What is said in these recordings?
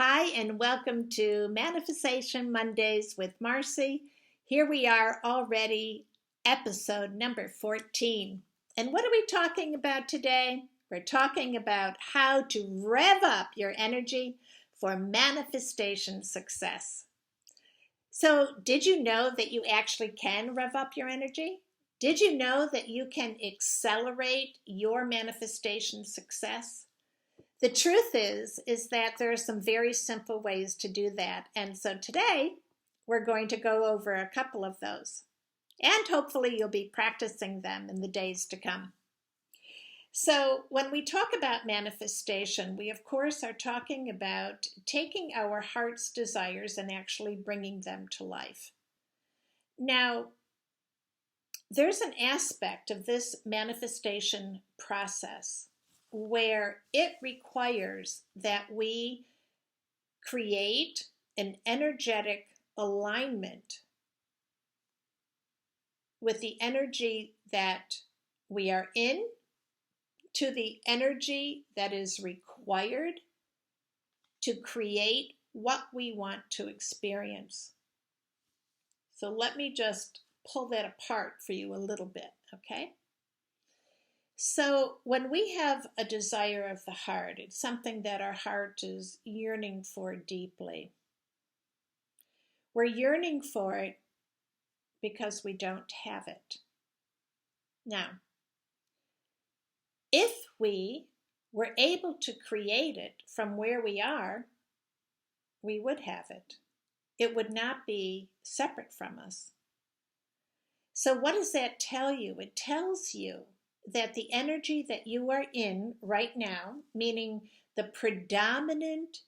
Hi, and welcome to Manifestation Mondays with Marcy. Here we are already, episode number 14. And what are we talking about today? We're talking about how to rev up your energy for manifestation success. So, did you know that you actually can rev up your energy? Did you know that you can accelerate your manifestation success? The truth is that there are some very simple ways to do that. And so today we're going to go over a couple of those. And hopefully you'll be practicing them in the days to come. So when we talk about manifestation, we of course are talking about taking our heart's desires and actually bringing them to life. Now, there's an aspect of this manifestation process where it requires that we create an energetic alignment with the energy that we are in to the energy that is required to create what we want to experience. So let me just pull that apart for you a little bit, okay? So when we have a desire of the heart, it's something that our heart is yearning for deeply. We're yearning for it because we don't have it. Now, if we were able to create it from where we are, we would have it. It would not be separate from us. So what does that tell you? It tells you that the energy that you are in right now, meaning the predominant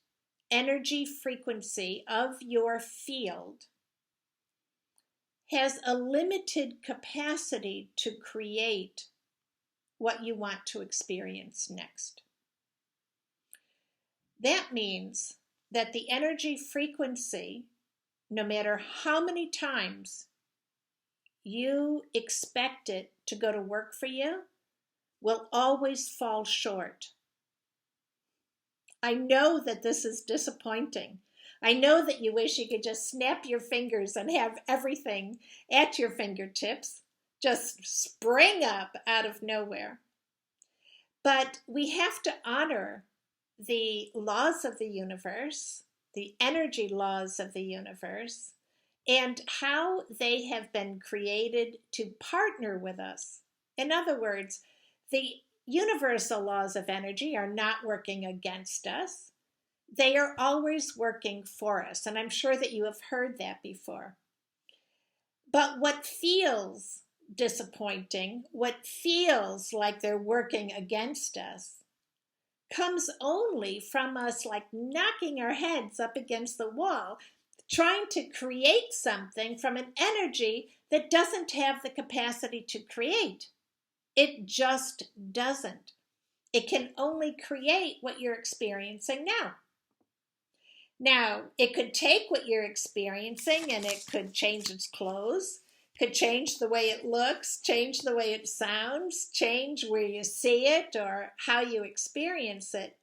energy frequency of your field, has a limited capacity to create what you want to experience next. That means that the energy frequency, no matter how many times you expect it to go to work for you, will always fall short. I know that this is disappointing. I know that you wish you could just snap your fingers and have everything at your fingertips just spring up out of nowhere. But we have to honor the laws of the universe, the energy laws of the universe, and how they have been created to partner with us. In other words, the universal laws of energy are not working against us. They are always working for us. And I'm sure that you have heard that before. But what feels disappointing, what feels like they're working against us, comes only from us like knocking our heads up against the wall, trying to create something from an energy that doesn't have the capacity to create. It just doesn't. It can only create what you're experiencing now. Now, it could take what you're experiencing and it could change its clothes, could change the way it looks, change the way it sounds, change where you see it or how you experience it,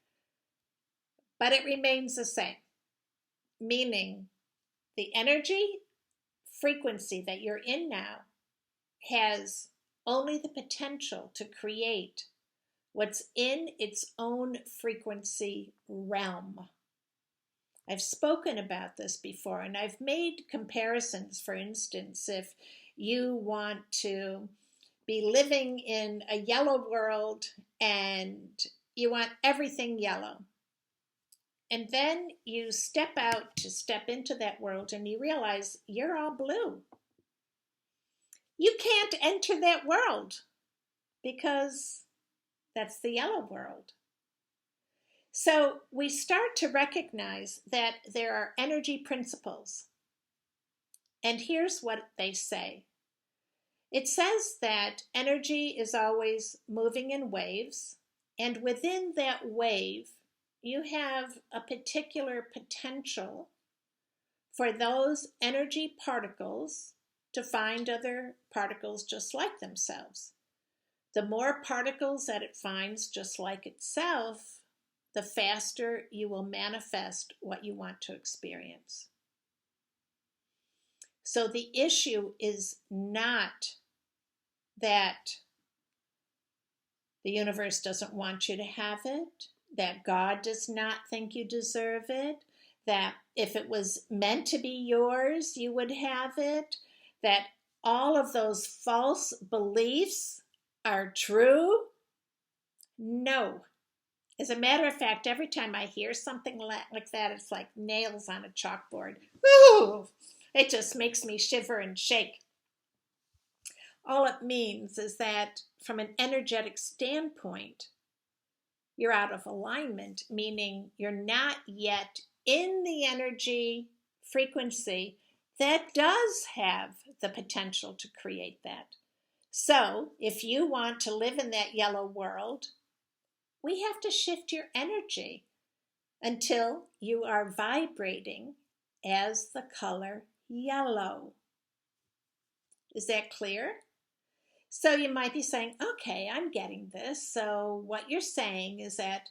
but it remains the same, meaning the energy frequency that you're in now has only the potential to create what's in its own frequency realm. I've spoken about this before, and I've made comparisons. For instance, if you want to be living in a yellow world and you want everything yellow, and then you step out to step into that world and you realize you're all blue. You can't enter that world because that's the yellow world. So we start to recognize that there are energy principles. And here's what they say. It says that energy is always moving in waves, and within that wave, you have a particular potential for those energy particles to find other particles just like themselves. The more particles that it finds just like itself, the faster you will manifest what you want to experience. So the issue is not that the universe doesn't want you to have it, that God does not think you deserve it, that if it was meant to be yours, you would have it, that all of those false beliefs are true. No. As a matter of fact, every time I hear something like that, it's like nails on a chalkboard. Ooh, it just makes me shiver and shake. All it means is that from an energetic standpoint, you're out of alignment, meaning you're not yet in the energy frequency that does have the potential to create that. So if you want to live in that yellow world, we have to shift your energy until you are vibrating as the color yellow. Is that clear? So you might be saying, okay, I'm getting this. So what you're saying is that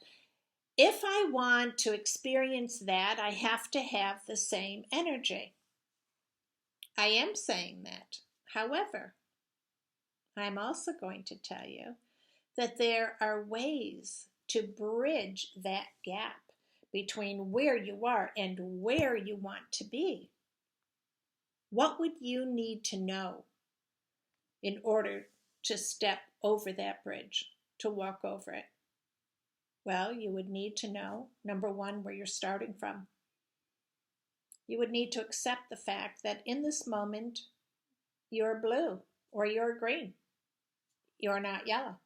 if I want to experience that, I have to have the same energy. I am saying that. However, I'm also going to tell you that there are ways to bridge that gap between where you are and where you want to be. What would you need to know in order to step over that bridge, to walk over it? Well, you would need to know, number one, where you're starting from. You would need to accept the fact that in this moment, you're blue or you're green. You're not yellow.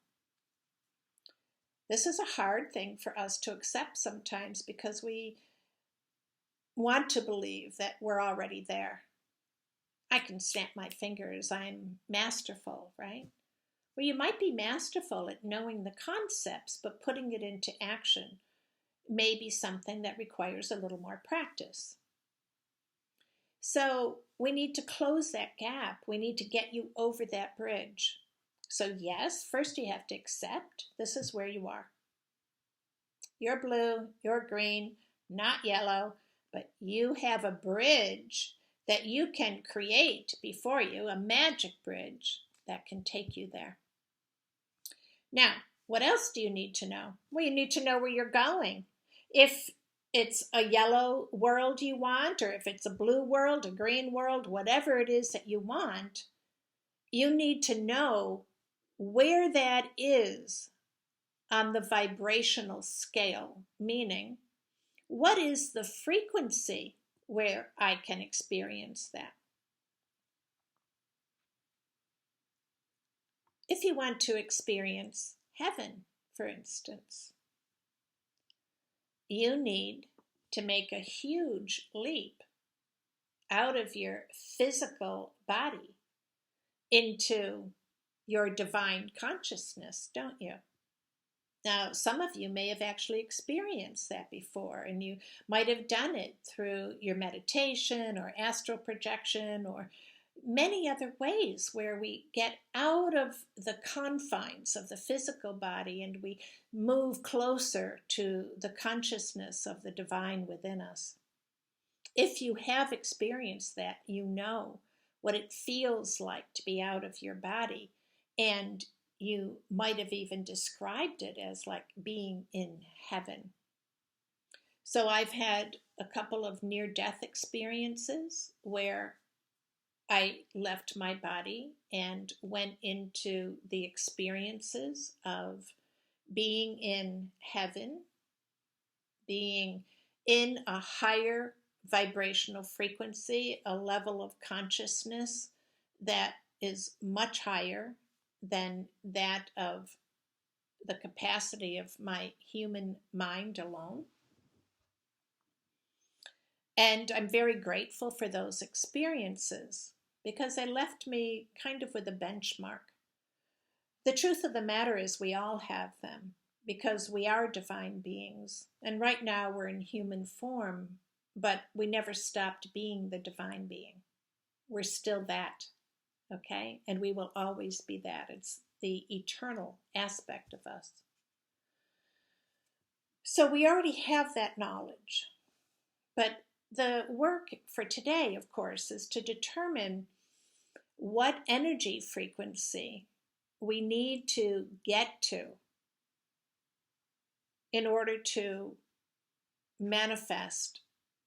This is a hard thing for us to accept sometimes because we want to believe that we're already there. I can snap my fingers. I'm masterful, right? Well, you might be masterful at knowing the concepts, but putting it into action may be something that requires a little more practice. So we need to close that gap. We need to get you over that bridge. So yes, first you have to accept this is where you are. You're blue, you're green, not yellow, but you have a bridge that you can create before you, a magic bridge that can take you there. Now, what else do you need to know? Well, you need to know where you're going. If it's a yellow world you want, or if it's a blue world, a green world, whatever it is that you want, you need to know where that is on the vibrational scale, meaning what is the frequency where I can experience that. If you want to experience heaven, for instance, you need to make a huge leap out of your physical body into your divine consciousness, don't you? Now, some of you may have actually experienced that before, and you might have done it through your meditation or astral projection or many other ways where we get out of the confines of the physical body and we move closer to the consciousness of the divine within us. If you have experienced that, you know what it feels like to be out of your body, and you might have even described it as like being in heaven. So I've had a couple of near-death experiences where I left my body and went into the experiences of being in heaven, being in a higher vibrational frequency, a level of consciousness that is much higher than that of the capacity of my human mind alone. And I'm very grateful for those experiences because they left me kind of with a benchmark. The truth of the matter is we all have them because we are divine beings. And right now we're in human form, but we never stopped being the divine being. We're still that, okay? And we will always be that. It's the eternal aspect of us. So we already have that knowledge. But the work for today, of course, is to determine what energy frequency we need to get to in order to manifest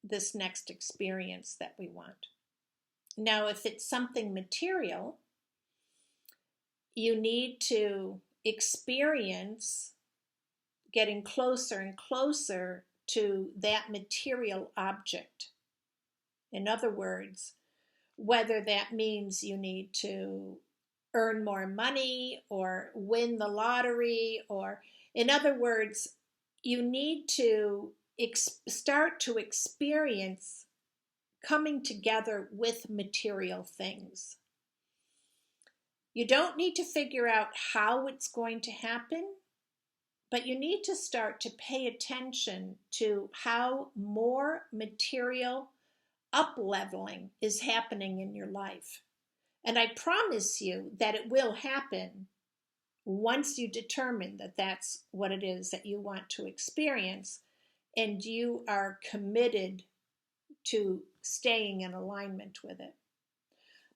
this next experience that we want. Now, if it's something material, you need to experience getting closer and closer to that material object. In other words, whether that means you need to earn more money or win the lottery, or in other words, you need to start to experience coming together with material things. You don't need to figure out how it's going to happen, but you need to start to pay attention to how more material up-leveling is happening in your life. And I promise you that it will happen once you determine that that's what it is that you want to experience, and you are committed to staying in alignment with it.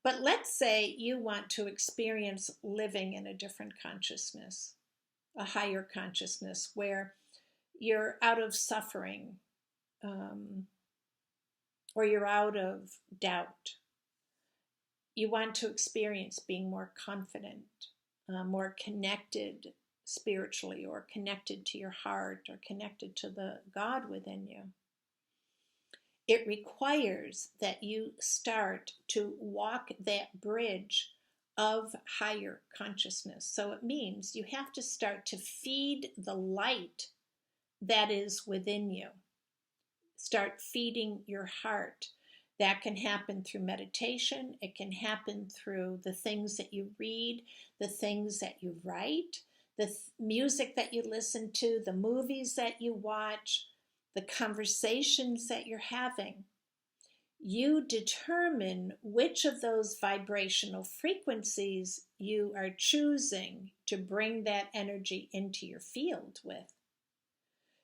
But let's say you want to experience living in a different consciousness, a higher consciousness where you're out of suffering, or you're out of doubt. You want to experience being more confident, more connected spiritually, or connected to your heart, or connected to the God within you. It requires that you start to walk that bridge of higher consciousness. So it means you have to start to feed the light that is within you. Start feeding your heart. That can happen through meditation. It can happen through the things that you read, the things that you write, the music that you listen to, the movies that you watch, the conversations that you're having. You determine which of those vibrational frequencies you are choosing to bring that energy into your field with.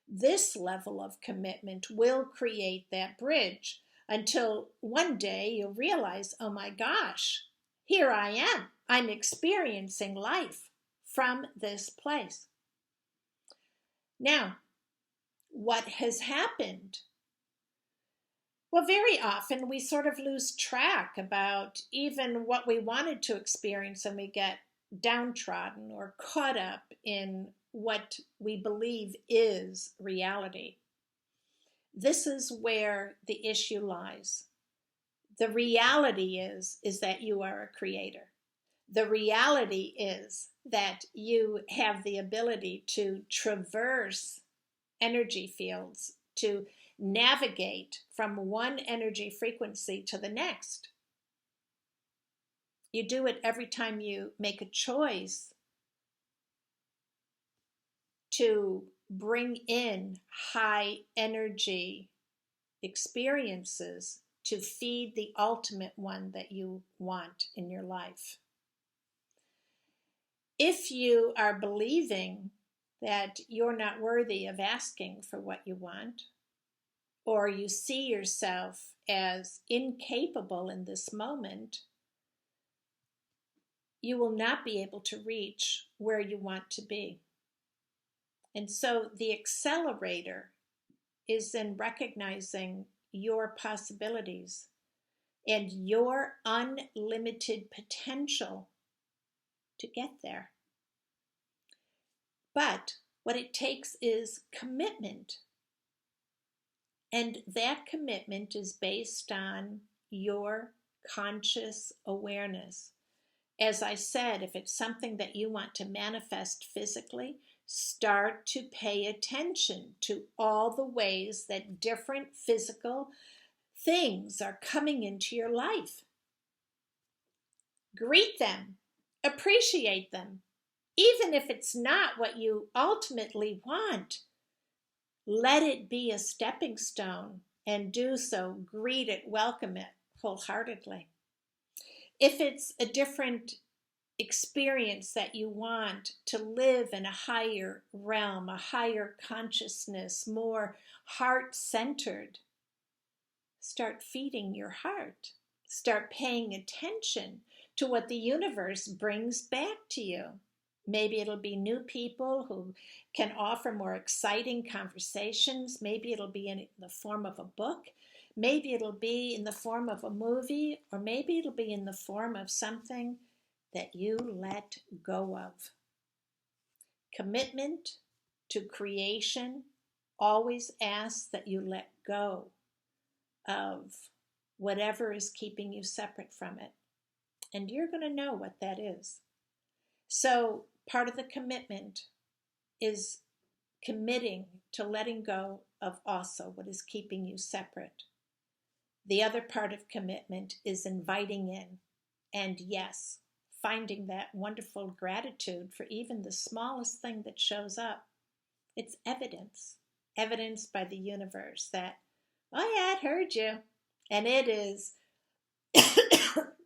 This level of commitment will create that bridge until one day you'll realize, oh my gosh, here I am. I'm experiencing life from this place. Now, what has happened? Well, very often we sort of lose track about even what we wanted to experience, and we get downtrodden or caught up in what we believe is reality. This is where the issue lies. The reality is that you are a creator. The reality is that you have the ability to traverse energy fields, to navigate from one energy frequency to the next. You do it every time you make a choice to bring in high energy experiences to feed the ultimate one that you want in your life. If you are believing that you're not worthy of asking for what you want, or you see yourself as incapable in this moment, you will not be able to reach where you want to be. And so the accelerator is in recognizing your possibilities and your unlimited potential to get there. But what it takes is commitment. And that commitment is based on your conscious awareness. As I said, if it's something that you want to manifest physically, start to pay attention to all the ways that different physical things are coming into your life. Greet them, appreciate them, even if it's not what you ultimately want. Let it be a stepping stone, and do so. Greet it, welcome it wholeheartedly. If it's a different experience that you want to live in a higher realm, a higher consciousness, more heart-centered, start feeding your heart. Start paying attention to what the universe brings back to you. Maybe it'll be new people who can offer more exciting conversations. Maybe it'll be in the form of a book. Maybe it'll be in the form of a movie, or maybe it'll be in the form of something that you let go of. Commitment to creation always asks that you let go of whatever is keeping you separate from it. And you're going to know what that is. So part of the commitment is committing to letting go of also what is keeping you separate. The other part of commitment is inviting in, and yes, finding that wonderful gratitude for even the smallest thing that shows up. It's evidence by the universe that, oh yeah, it heard you. And it is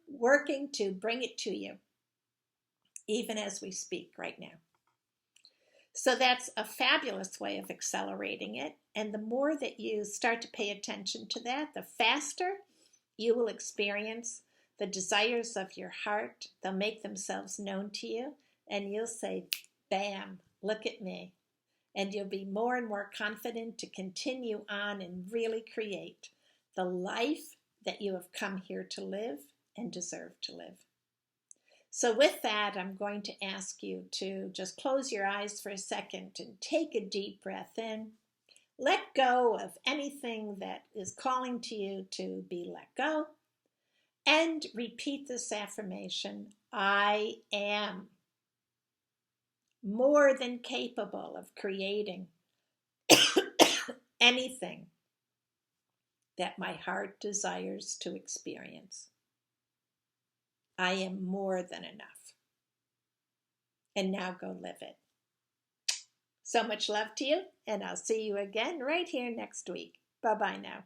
working to bring it to you, even as we speak right now. So that's a fabulous way of accelerating it. And the more that you start to pay attention to that, the faster you will experience the desires of your heart. They'll make themselves known to you, and you'll say, bam, look at me. And you'll be more and more confident to continue on and really create the life that you have come here to live and deserve to live. So with that, I'm going to ask you to just close your eyes for a second and take a deep breath in. Let go of anything that is calling to you to be let go. And repeat this affirmation: I am more than capable of creating anything that my heart desires to experience. I am more than enough. And now go live it. So much love to you, and I'll see you again right here next week. Bye-bye now.